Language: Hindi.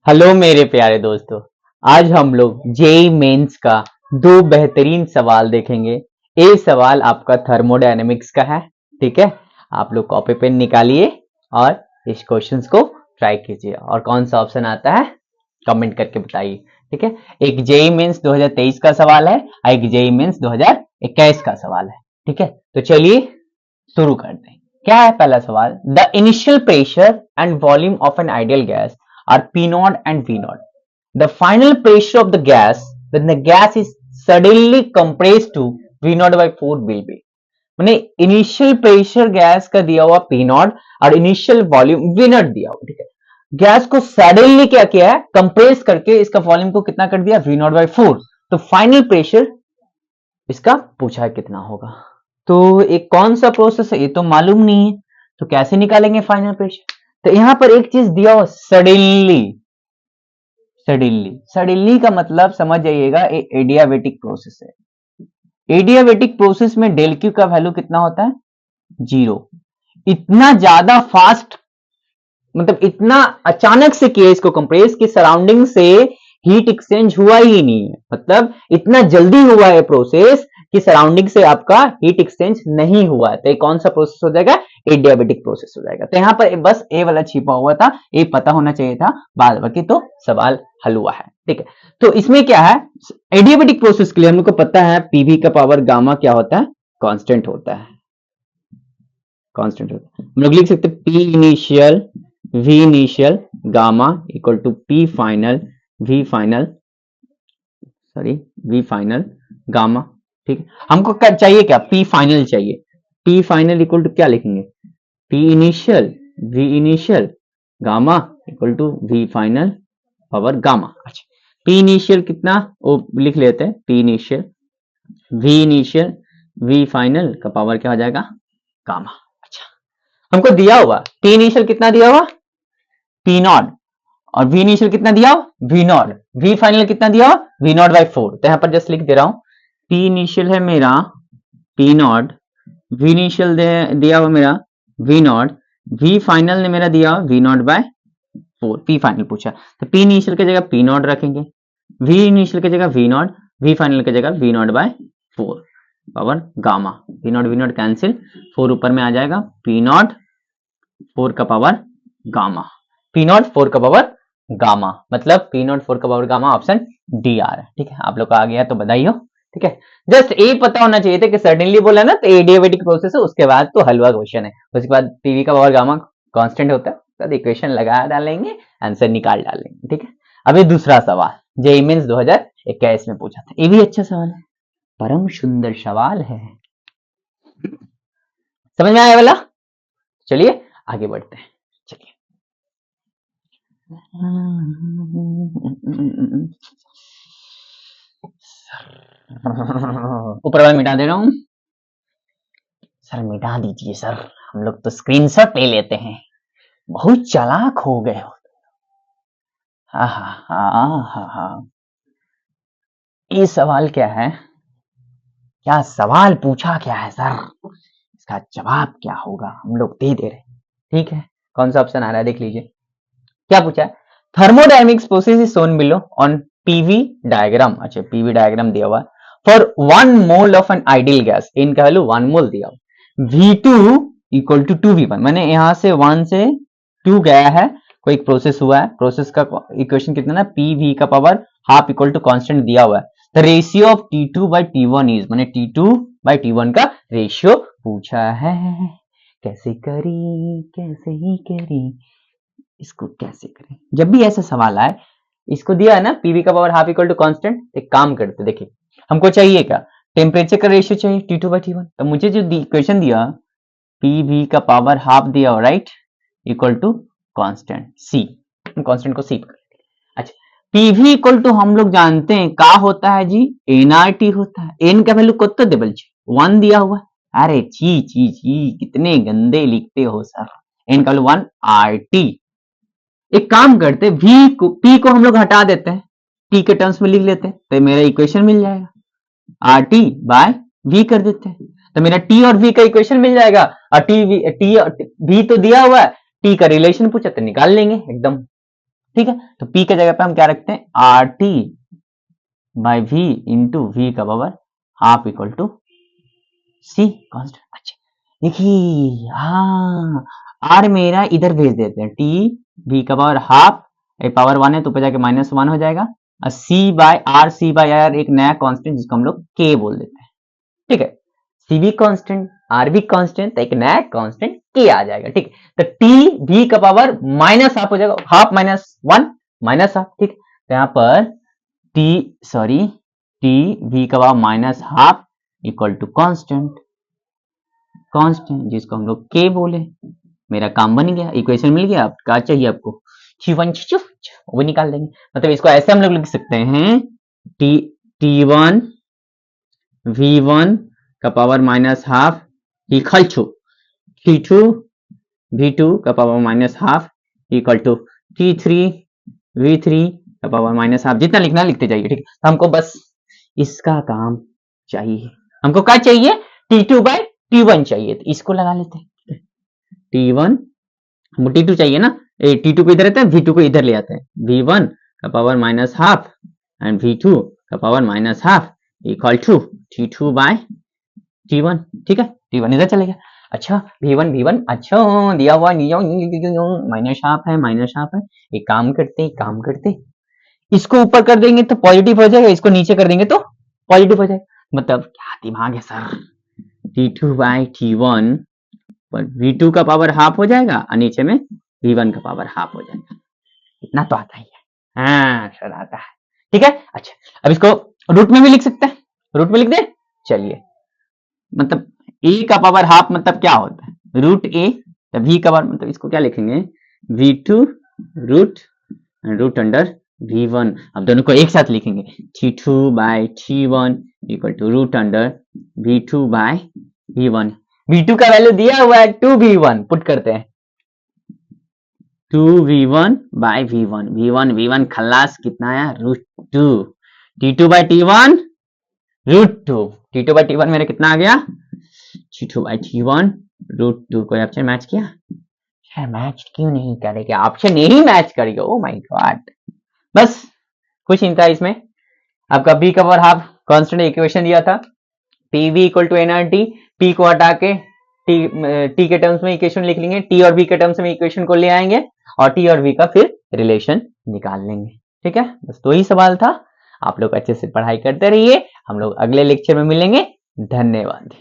हेलो मेरे प्यारे दोस्तों। आज हम लोग जेई मेंस का दो बेहतरीन सवाल देखेंगे। एक सवाल आपका थर्मोडायनेमिक्स का है, ठीक है। आप लोग कॉपी पेन निकालिए और इस क्वेश्चंस को ट्राई कीजिए और कौन सा ऑप्शन आता है कमेंट करके बताइए, ठीक है। एक जेई मेंस 2023 का सवाल है और एक जेई मेंस 2021 का सवाल है, ठीक है। तो चलिए शुरू करते हैं। क्या है पहला सवाल? The initial pressure and volume of an ideal gas are P naught and V naught. The final pressure of the gas when the gas is suddenly compressed to V naught by 4 will be. मैंने इनिशियल प्रेशर गैस का दिया हुआ P naught और इनिशियल वॉल्यूम V naught दिया हुआ, ठीक है। गैस को सडनली क्या किया है, कंप्रेस करके इसका वॉल्यूम को कितना कर दिया, V naught by 4। तो फाइनल प्रेशर इसका पूछा है कितना होगा। तो एक कौन सा प्रोसेस है ये तो मालूम नहीं है, तो कैसे निकालेंगे फाइनल प्रेशर। तो यहां पर एक चीज दिया हो, सडनली। सडनली का मतलब समझ जाइएगा, एडियाबेटिक प्रोसेस है। एडियाबेटिक प्रोसेस में डेल क्यू का वैल्यू कितना होता है, 0। इतना ज्यादा फास्ट, मतलब इतना अचानक से किया इसको कंप्रेस कि सराउंडिंग से हीट एक्सचेंज हुआ ही नहीं है। मतलब इतना जल्दी हुआ है प्रोसेस कि सराउंडिंग से आपका हीट एक्सचेंज नहीं हुआ है। तो कौन सा प्रोसेस हो जाएगा, एडियाबेटिक प्रोसेस हो जाएगा। तो यहां पर बस ए वाला छिपा हुआ था, ए पता होना चाहिए था, बाद बाकी तो सवाल हल हुआ है, ठीक है। तो इसमें क्या है, एडियाबेटिक प्रोसेस के लिए हम लोग को पता है पीवी का पावर गामा क्या होता है, कांस्टेंट होता है। कांस्टेंट होता है, हम लोग लिख सकते हैं P initial V initial gamma equal to P final V final, sorry V final gamma, ठीक है। हमको क्या चाहिए, क्या पी फाइनल चाहिए। पी फाइनल इक्वल टू क्या लिखेंगे, P initial V initial gamma equal to V final power gamma. अच्छा, पी इनिशियल कितना वो लिख लेते हैं, पी इनिशियल वी फाइनल का पावर क्या हो जाएगा, गामा। अच्छा, हमको दिया हुआ पी इनिशियल कितना दिया हुआ, पी नॉट, और वी इनिशियल कितना दिया, वी नॉट, वी फाइनल कितना दिया, वी नॉट बाई 4। तो यहां पर जस्ट लिख दे रहा हूं, पी इनिशियल है मेरा पी नॉट, वी इनिशियल दिया हुआ मेरा वी नॉट, वी फाइनल ने मेरा दिया V naught by 4। P final पूछा तो पी इनिशियल की जगह पी नॉट रखेंगे, वी इनिशियल की जगह वी नॉट, वी फाइनल की जगह V naught by 4 power gamma. V naught cancel, 4 ऊपर में आ जाएगा, पी नॉट 4 का पावर गामा, पी नॉट 4 का पावर गामा, मतलब पी नॉट 4 का पावर गामा, ऑप्शन डी आ रहा है, ठीक है। आप लोग का आ गया तो बधाई हो, ठीक है। जस्ट ये पता होना चाहिए था कि सडनली बोला ना तो एडियाबेटिक प्रोसेस है, उसके बाद तो हलवा क्वेश्चन है, उसके बाद पीवी का पावर गामा कांस्टेंट होता है, तो इक्वेशन लगा डालेंगे, आंसर निकाल डालेंगे, ठीक है। अभी दूसरा सवाल जेईई मेंस 2021 में पूछा था, ये भी अच्छा सवाल है, परम सुंदर सवाल है, समझ में आया वाला। चलिए आगे बढ़ते हैं, चलिए। ऊपर वाला मिटा दे रहा हूं, सर मिटा दीजिए सर, हम लोग तो स्क्रीनशॉट ले लेते हैं, बहुत चालाक हो गए हो। ये सवाल क्या है, क्या सवाल पूछा क्या है सर, इसका जवाब क्या होगा हम लोग दे दे रहे, ठीक है। कौन सा ऑप्शन आ रहा है देख लीजिए, क्या पूछा है, thermodynamics process is shown below on PV diagram. अच्छा, पीवी डायग्राम दिया हुआ for 1 mole of an ideal gas, इनका वैल्यू 1 मोल दिया हुआ, V2 इक्वल टू 2V1। मैंने यहां से 1 से 2 गया है, कोई एक प्रोसेस हुआ है, प्रोसेस का इक्वेशन कितना ना, PV का power half equal to constant दिया हुआ है। The ratio of T2 by T1 is, मैंने T2 बाई T1 का रेशियो पूछा है, कैसे करी इसको कैसे करें। जब भी ऐसा सवाल आए, इसको दिया है ना पीवी का power half equal to constant, एक काम करते देखिए, हमको चाहिए क्या, टेम्परेचर का रेशियो चाहिए T2 बाई T1। तो मुझे जो इक्वेशन दिया पीवी का पावर हाफ दिया हो, right, equal to constant C, constant को सी। अच्छा, पीवी इक्वल टू हम लोग जानते हैं क्या होता है जी, एनआरटी होता है। एन का वैल्यू कत देवल 1 दिया हुआ है, अरे ची ची ची कितने गंदे लिखते हो सर, एन का वैल्यू 1 RT। एक काम करते, पी को हम लोग हटा देते हैं, टी के टर्म्स में लिख लेते हैं, तो मेरा इक्वेशन मिल जाएगा, RT बाय V कर देते हैं, तो मेरा T और V का इक्वेशन मिल जाएगा। और टी वी तो दिया हुआ है, T का रिलेशन पूछा तो निकाल लेंगे एकदम, ठीक है, तो P के जगह पे हम क्या रखते हैं, RT by V into V का power half equal to C constant. अच्छा देखिए, हाँ R मेरा इधर भेज देते हैं, T V का पावर हाफ, पावर 1 है तो ऊपर जाके -1 हो जाएगा, और C बाय R एक नया कांस्टेंट जिसको हम लोग K बोल देते हैं। ठीक है, C भी कांस्टेंट, R भी कांस्टेंट, तो एक नया कांस्टेंट K आ जाएगा। ठीक है, तो T V का पावर -हाफ हो जाएगा, हाफ -1 -हाफ। ठीक है, तो यहाँ पर T V का power -half equal to constant जिसको हम लोग K बोले। मेरा काम बन गया, इक्वेशन मिल गया। क्या चाहिए आपको, वो निकाल देंगे। मतलब इसको ऐसे हम लोग लिख सकते हैं, T1 V1 का power -half equal to T2 V2 का power -half equal to T3 V3 का पावर -हाफ। जितना लिखना लिखते जाइए। ठीक है, हमको बस इसका काम चाहिए। हमको क्या चाहिए, T2 बाय T1 चाहिए, तो इसको लगा लेते हैं। T1 हमको T2 चाहिए ना, T2 को इधर रहता है, V2 को इधर ले आते हैं। V1 का पावर -हाफ एंड V2 का power -half equal to T2 bye T1। ठीक है, T1 इधर चलेगा। अच्छा V1 अच्छा दिया हुआ, -हाफ है। एक काम करते इसको ऊपर कर देंगे तो पॉजिटिव हो जाएगा, इसको नीचे कर देंगे तो पॉजिटिव हो जाएगा। मतलब क्या दिमाग है सर। T2 बाय T1 पर V2 का पावर हाफ हो जाएगा और नीचे में V1 का पावर हाफ हो जाएगा। इतना तो आता ही है, हाँ सर आता है। ठीक है, अच्छा अब इसको रूट में भी लिख सकते हैं, रूट में लिख दे। चलिए, मतलब A का पावर हाफ मतलब क्या होता है, √A, तो V का पावर मतलब इसको क्या लिखेंगे, V2 रूट अंडर V1। अब दोनों को एक साथ लिखेंगे, T2 bye T1 equal to root under V2 by V1। V2 का वैल्यू दिया हुआ है 2V1, पुट करते हैं 2V1 बाय V1। V1 खल्लास कितना आया, √2। T2 bye T1 √2। T2 bye T1 मेरा कितना आ गया, T2 बाय T1 √2। कोई ऑप्शन मैच किया, मैच क्यों नहीं करेगा, ऑप्शन यही मैच करेगा। ओ माय गॉड, बस कुछ नहीं था इसमें। आपका B का पावर हाफ कांस्टेंट इक्वेशन दिया था, PV equal to nRT। P को हटा के T के टर्म्स में इक्वेशन लिख लेंगे, T और V के टर्म्स में इक्वेशन को ले आएंगे और T और V का फिर रिलेशन निकाल लेंगे। ठीक है, बस दो ही सवाल था। आप लोग अच्छे से पढ़ाई करते रहिए, हम लोग अगले लेक्चर में मिलेंगे। धन्यवाद।